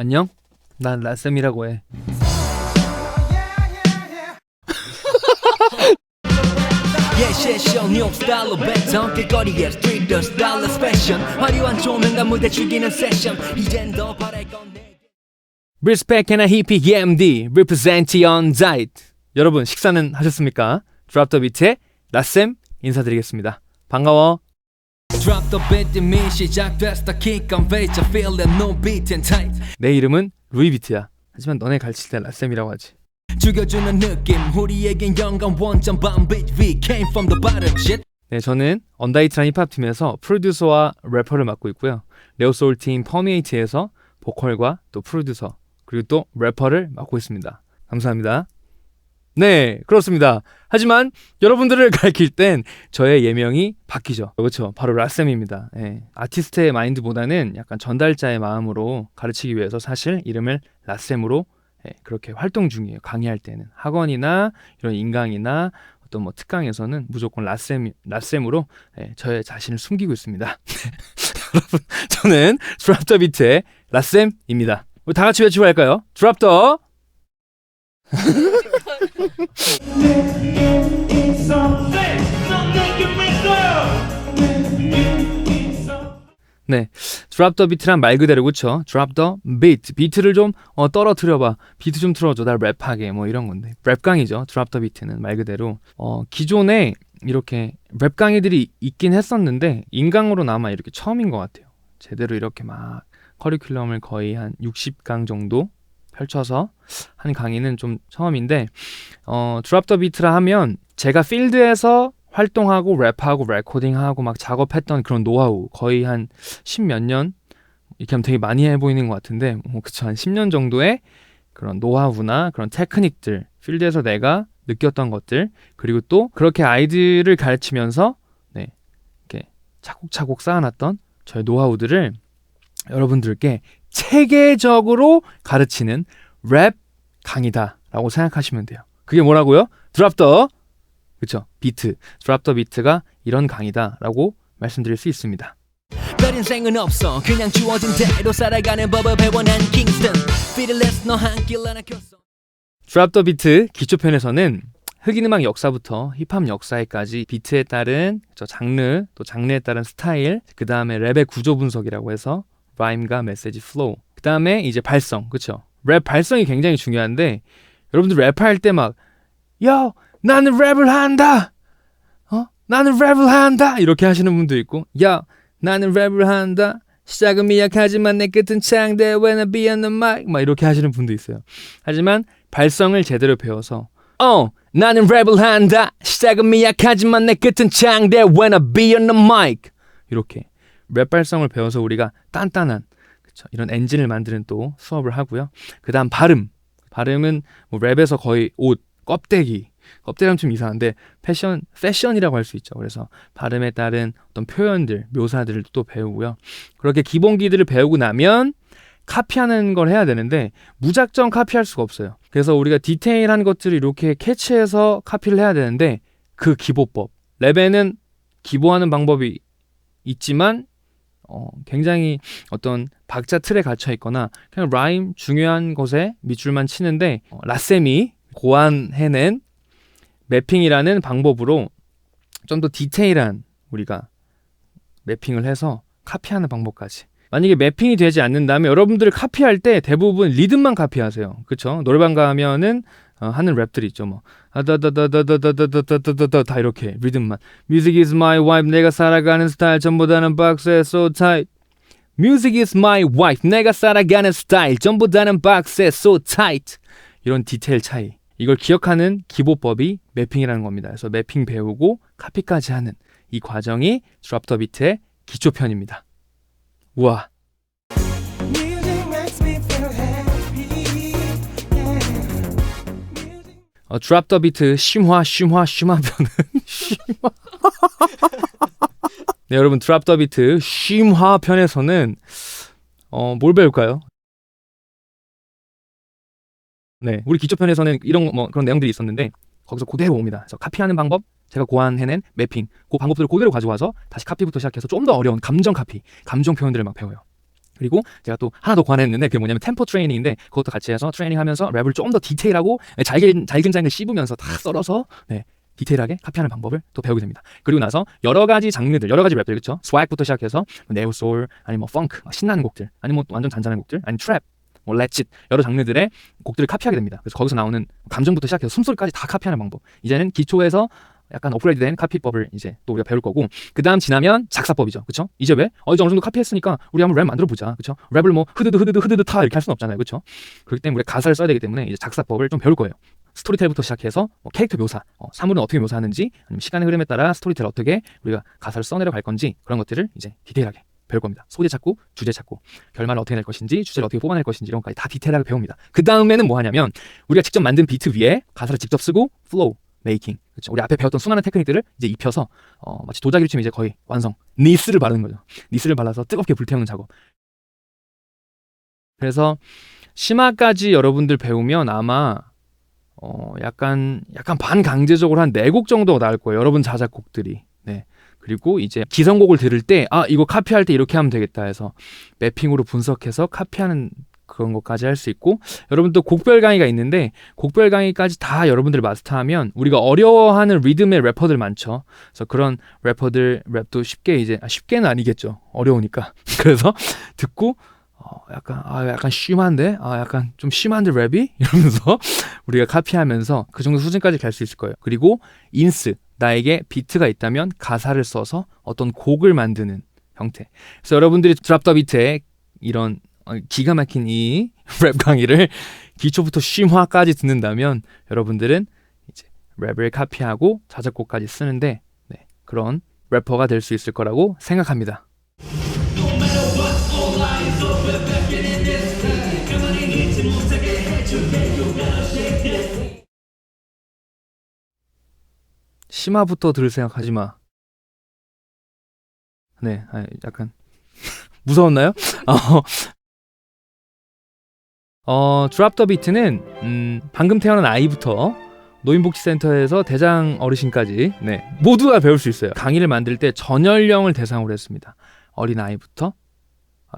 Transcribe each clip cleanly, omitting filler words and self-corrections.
안녕? 난 라쌤이라고 해. 예시쇼 뉴욕 스타일로 배턴 길거리에 스트리트 스타일러스 패션 화려한 조명과 무대 죽이는 세션 이젠 더 바랄 건데 Respect and a hippie EMD represent on site. 여러분 식사는 하셨습니까? Drop the beat의 라쌤 인사드리겠습니다. 반가워. Drop the beat 이미 시작됐어 kick on face I feel it no beat and tight 내 이름은 루이비트야. 하지만 너네 가르칠 때 라쌤이라고 하지. 죽여주는 느낌 우리에겐 영감 원점 밤빛 We came from the bottom shit 네, 저는 언다이트란 힙합팀에서 프로듀서와 래퍼를 맡고 있고요. 네오소울팀 퍼미에이트에서 보컬과 또 프로듀서 그리고 또 래퍼를 맡고 있습니다. 감사합니다. 네, 그렇습니다. 하지만 여러분들을 가르칠 땐 저의 예명이 바뀌죠. 그렇죠. 바로 라쌤입니다. 네, 아티스트의 마인드보다는 약간 전달자의 마음으로 가르치기 위해서 사실 이름을 라쌤으로 그렇게 활동 중이에요. 강의할 때는 학원이나 이런 인강이나 어떤 뭐 특강에서는 무조건 라쌤으로 저의 자신을 숨기고 있습니다. 여러분, 저는 Drop the Beat의 라쌤입니다. 우리 다 같이 외치고 할까요? Drop the 네, drop the beat란 말 그대로 그쵸? drop the beat, 비트를 좀 떨어뜨려봐, 비트 좀 틀어줘, 날 랩하게 뭐 이런 건데 랩 강의죠. drop the beat는 말 그대로 기존에 이렇게 랩 강의들이 있긴 했었는데 인강으로는 아마 이렇게 처음인 것 같아요. 제대로 이렇게 막 커리큘럼을 거의 한 60강 정도 펼쳐서 하는 강의는 좀 처음인데 drop the beat라 하면 제가 필드에서 활동하고 랩하고 레코딩하고 막 작업했던 그런 노하우 거의 한 10몇 년 이렇게 하면 되게 많이 해 보이는 것 같은데 그쵸, 한 10년 정도의 그런 노하우나 그런 테크닉들 필드에서 내가 느꼈던 것들 그리고 또 그렇게 아이들을 가르치면서 이렇게 차곡차곡 쌓아놨던 저의 노하우들을 여러분들께 체계적으로 가르치는 랩 강의다라고 생각하시면 돼요. 그게 뭐라고요? Drop the 그쵸? 비트, Drop the Beat가 이런 강의다라고 말씀드릴 수 있습니다. 별 인생은 없어 그냥 주어진 대로 살아가는 법을 배워난 킹스턴 Fearless 너 한 길 하나 켰어 Drop the Beat 기초편에서는 흑인 음악 역사부터 힙합 역사에까지 비트에 따른 장르, 또 장르에 따른 스타일, 그 다음에 랩의 구조 분석이라고 해서 라임과 메시지 플로우, 그 다음에 이제 발성, 그쵸? 랩 발성이 굉장히 중요한데 여러분들 랩할 때 막 야! 나는 랩을 한다! 나는 랩을 한다! 이렇게 하시는 분도 있고 야! 나는 랩을 한다! 시작은 미약하지만 내 끝은 창대 When I be on the mic 막 이렇게 하시는 분도 있어요. 하지만 발성을 제대로 배워서 나는 랩을 한다! 시작은 미약하지만 내 끝은 창대 When I be on the mic 이렇게 랩 발성을 배워서 우리가 단단한 그쵸? 이런 엔진을 만드는 또 수업을 하고요. 그 다음 발음은 뭐 랩에서 거의 옷, 껍데기는 좀 이상한데 패션이라고 할 수 있죠. 그래서 발음에 따른 어떤 표현들, 묘사들을 또 배우고요. 그렇게 기본기들을 배우고 나면 카피하는 걸 해야 되는데 무작정 카피할 수가 없어요. 그래서 우리가 디테일한 것들을 이렇게 캐치해서 카피를 해야 되는데 그 기보법, 랩에는 기보하는 방법이 있지만 굉장히 어떤 박자 틀에 갇혀 있거나 그냥 라임 중요한 것에 밑줄만 치는데 라쌤이 고안해낸 매핑이라는 방법으로 좀 더 디테일한 우리가 매핑을 해서 카피하는 방법까지. 만약에 매핑이 되지 않는다면 여러분들이 카피할 때 대부분 리듬만 카피하세요. 그쵸? 노래방 가면은 하는 랩들이 있죠. 뭐 다다다다다다다다다다다 다 이렇게 리듬만. Music is my wife 내가 살아가는 스타일 전부 다는 박스에 so tight. Music is my wife 내가 살아가는 스타일 전부 다는 박스에 so tight. 이런 디테일 차이. 이걸 기억하는 기보법이 매핑이라는 겁니다. 그래서 매핑 배우고 카피까지 하는 이 과정이 Drop the Beat의 기초편입니다. 우와. Drop the Beat 심화 편은 심화. 네, 여러분 Drop the Beat 심화 편에서는 뭘 배울까요? 네, 우리 기초편에서는 이런 뭐 그런 내용들이 있었는데 거기서 그대로 옵니다. 그래서 카피하는 방법, 제가 고안해낸 매핑, 그 방법들을 그대로 가져와서 다시 카피부터 시작해서 좀 더 어려운 감정 카피, 감정 표현들을 막 배워요. 그리고 제가 또 하나 더 관했는데 그게 뭐냐면 템포 트레이닝인데 그것도 같이 해서 트레이닝하면서 랩을 좀 더 디테일하고 잘근잘근 씹으면서 다 썰어서 디테일하게 카피하는 방법을 또 배우게 됩니다. 그리고 나서 여러 가지 장르들, 여러 가지 랩들, 그렇죠? 스웩부터 시작해서 네오 소울, 아니면 뭐 펑크, 신나는 곡들, 아니면 뭐 완전 잔잔한 곡들, 아니면 트랩, 뭐 렛짓, 여러 장르들의 곡들을 카피하게 됩니다. 그래서 거기서 나오는 감정부터 시작해서 숨소리까지 다 카피하는 방법. 이제는 기초에서 약간 업그레이드된 카피법을 이제 또 우리가 배울 거고, 그 다음 지나면 작사법이죠, 그렇죠? 이제 왜? 이제 어느 정도 카피했으니까 우리 한번 랩 만들어 보자, 그렇죠? 랩을 뭐 흐드드 타 이렇게 할 수는 없잖아요, 그렇죠? 그렇기 때문에 우리가 가사를 써야 되기 때문에 이제 작사법을 좀 배울 거예요. 스토리텔부터 시작해서 캐릭터 묘사, 사물은 어떻게 묘사하는지, 아니면 시간의 흐름에 따라 스토리텔 어떻게 우리가 가사를 써내려 갈 건지 그런 것들을 이제 디테일하게 배울 겁니다. 소재 찾고, 주제 찾고, 결말을 어떻게 낼 것인지, 주제를 어떻게 뽑아낼 것인지 이런 것까지 다 디테일하게 배웁니다. 그 다음에는 뭐 하냐면 우리가 직접 만든 비트 위에 가사를 직접 쓰고 플로우 메이킹, 그렇죠? 우리 앞에 배웠던 수많은 테크닉들을 이제 입혀서 마치 도자기를 치면 이제 거의 완성, 니스를 바르는 거죠. 니스를 발라서 뜨겁게 불태우는 작업. 그래서 심화까지 여러분들 배우면 아마 약간 반강제적으로 한 4곡 정도 나올 거예요. 여러분 자작곡들이. 네. 그리고 이제 기성곡을 들을 때 이거 카피할 때 이렇게 하면 되겠다 해서 매핑으로 분석해서 카피하는 그런 것까지 할 수 있고, 여러분 또 곡별 강의가 있는데 곡별 강의까지 다 여러분들이 마스터하면 우리가 어려워하는 리듬의 래퍼들 많죠. 그래서 그런 래퍼들 랩도 쉽게 이제 쉽게는 아니겠죠. 어려우니까. 그래서 듣고 약간 심한데? 약간 좀 심한데 랩이? 이러면서 우리가 카피하면서 그 정도 수준까지 갈 수 있을 거예요. 그리고 인스, 나에게 비트가 있다면 가사를 써서 어떤 곡을 만드는 형태. 그래서 여러분들이 드랍 더 비트에 이런 기가 막힌 이 랩 강의를 기초부터 심화까지 듣는다면 여러분들은 이제 랩을 카피하고 자작곡까지 쓰는데 그런 래퍼가 될 수 있을 거라고 생각합니다. 심화부터 들을 생각하지 마. 네, 약간 무서웠나요? 드랍 더 비트는 방금 태어난 아이부터 노인복지센터에서 대장 어르신까지 모두 다 배울 수 있어요. 강의를 만들 때 전연령을 대상으로 했습니다. 어린 아이부터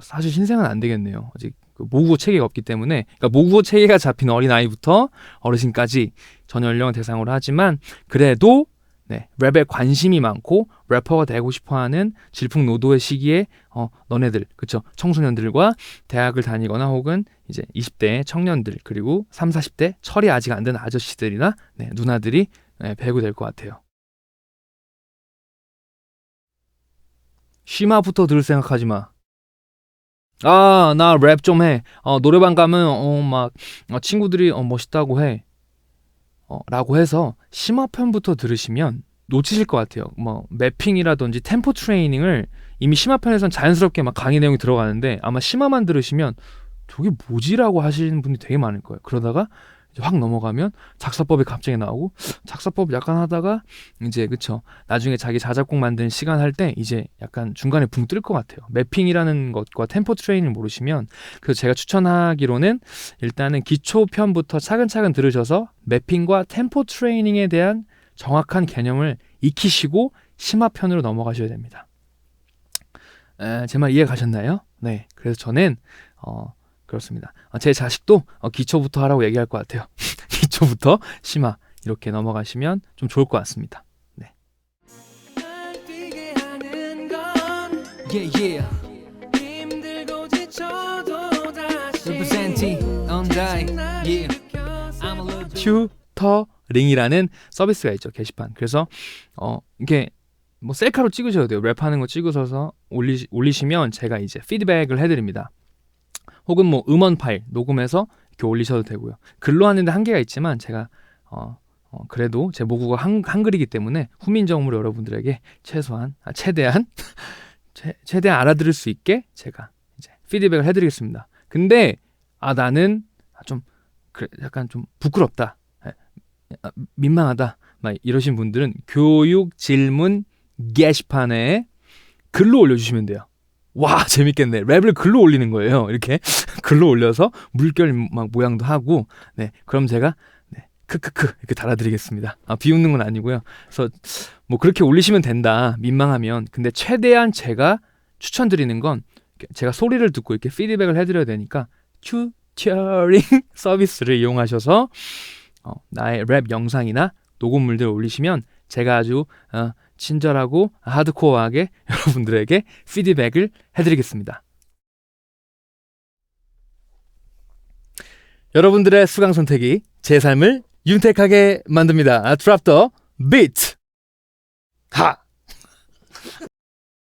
사실 신생은 안 되겠네요. 아직 모국어 체계가 없기 때문에, 그러니까 모국어 체계가 잡힌 어린 아이부터 어르신까지 전연령을 대상으로 하지만 그래도 랩에 관심이 많고 래퍼가 되고 싶어하는 질풍노도의 시기에 너네들, 그쵸? 청소년들과 대학을 다니거나 혹은 이제 20대 청년들, 그리고 30, 40대 철이 아직 안 든 아저씨들이나 누나들이 배우게 될 것 같아요. 심화부터 들을 생각하지 마. 나 랩 좀 해. 노래방 가면 막 친구들이 멋있다고 해. 라고 해서 심화편부터 들으시면 놓치실 것 같아요. 뭐 매핑이라든지 템포 트레이닝을 이미 심화편에선 자연스럽게 막 강의 내용이 들어가는데 아마 심화만 들으시면 저게 뭐지라고 하시는 분이 되게 많을 거예요. 그러다가 이제 확 넘어가면 작사법이 갑자기 나오고, 작사법 약간 하다가 이제 그쵸, 나중에 자기 자작곡 만드는 시간 할 때 이제 약간 중간에 붕 뜰 것 같아요. 매핑이라는 것과 템포 트레이닝을 모르시면. 그래서 제가 추천하기로는 일단은 기초편부터 차근차근 들으셔서 매핑과 템포 트레이닝에 대한 정확한 개념을 익히시고 심화편으로 넘어가셔야 됩니다. 제 말 이해 가셨나요? 네, 그래서 저는 그렇습니다. 제 자식도 기초부터 하라고 얘기할 것 같아요. 기초부터 심화 이렇게 넘어가시면 좀 좋을 것 같습니다. 네. 튜터링이라는 서비스가 있죠, 게시판. 그래서 이게 뭐 셀카로 찍으셔도 돼요. 랩하는 거 찍으셔서 올리시면 제가 이제 피드백을 해드립니다. 혹은 뭐 음원 파일 녹음해서 이렇게 올리셔도 되고요. 글로 하는데 한계가 있지만 제가 그래도 제 모국어 한글이기 때문에 후민정음으로 여러분들에게 최대한 알아들을 수 있게 제가 이제 피드백을 해드리겠습니다. 근데 나는 좀 약간 좀 부끄럽다, 민망하다 막 이러신 분들은 교육 질문 게시판에 글로 올려주시면 돼요. 와, 재밌겠네. 랩을 글로 올리는 거예요. 이렇게 글로 올려서 물결 막 모양도 하고, 그럼 제가 크크크 이렇게 달아드리겠습니다. 비웃는 건 아니고요. 그래서 뭐 그렇게 올리시면 된다, 민망하면. 근데 최대한 제가 추천드리는 건 제가 소리를 듣고 이렇게 피드백을 해드려야 되니까 튜터링 서비스를 이용하셔서 나의 랩 영상이나 녹음물들을 올리시면 제가 아주 친절하고 하드코어하게 여러분들에게 피드백을 해드리겠습니다. 여러분들의 수강 선택이 제 삶을 윤택하게 만듭니다. Drop the beat. 하!